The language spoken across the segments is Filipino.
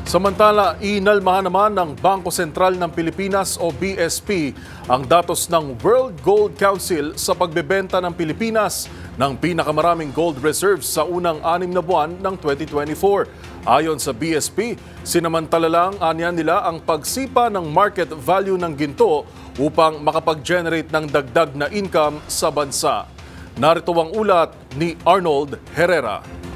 Samantala, inalmahan naman ng Bangko Sentral ng Pilipinas o BSP ang datos ng World Gold Council sa pagbebenta ng Pilipinas ng pinakamaraming gold reserves sa unang 6 na buwan ng 2024. Ayon sa BSP, sinamantala lang anya nila ang pagsipa ng market value ng ginto upang makapag-generate ng dagdag na income sa bansa. Narito ang ulat ni Arnold Herrera.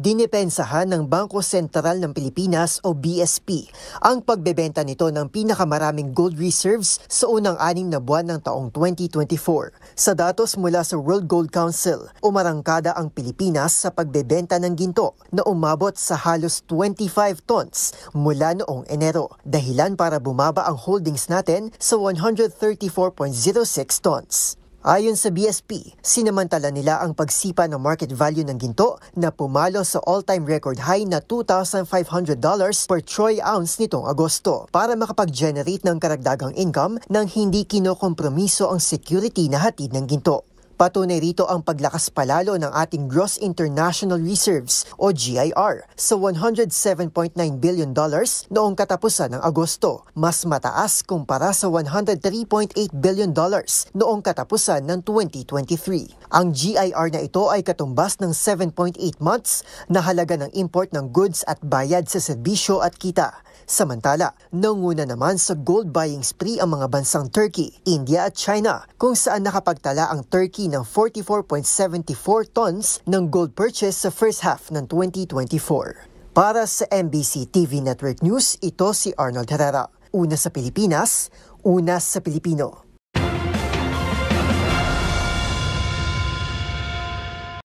Dinipensahan ng Bangko Sentral ng Pilipinas o BSP ang pagbebenta nito ng pinakamaraming gold reserves sa unang 6 na buwan ng taong 2024. Sa datos mula sa World Gold Council, umarangkada ang Pilipinas sa pagbebenta ng ginto na umabot sa halos 25 tons mula noong Enero, dahilan para bumaba ang holdings natin sa 134.06 tons. Ayon sa BSP, sinamantala nila ang pagsipa ng market value ng ginto na pumalo sa all-time record high na $2,500 per troy ounce nitong Agosto para makapag-generate ng karagdagang income nang hindi kinokompromiso ang security na hatid ng ginto. Patunay rito ang paglakas palalo ng ating Gross International Reserves o GIR sa $107.9 billion noong katapusan ng Agosto, mas mataas kumpara sa $103.8 billion noong katapusan ng 2023. Ang GIR na ito ay katumbas ng 7.8 months na halaga ng import ng goods at bayad sa serbisyo at kita. Samantala, nanguna naman sa gold buying spree ang mga bansang Turkey, India at China, kung saan nakapagtala ang Turkey ng 44.74 tons ng gold purchase sa first half ng 2024. Para sa MBC TV Network News, ito si Arnold Herrera. Una sa Pilipinas, una sa Pilipino.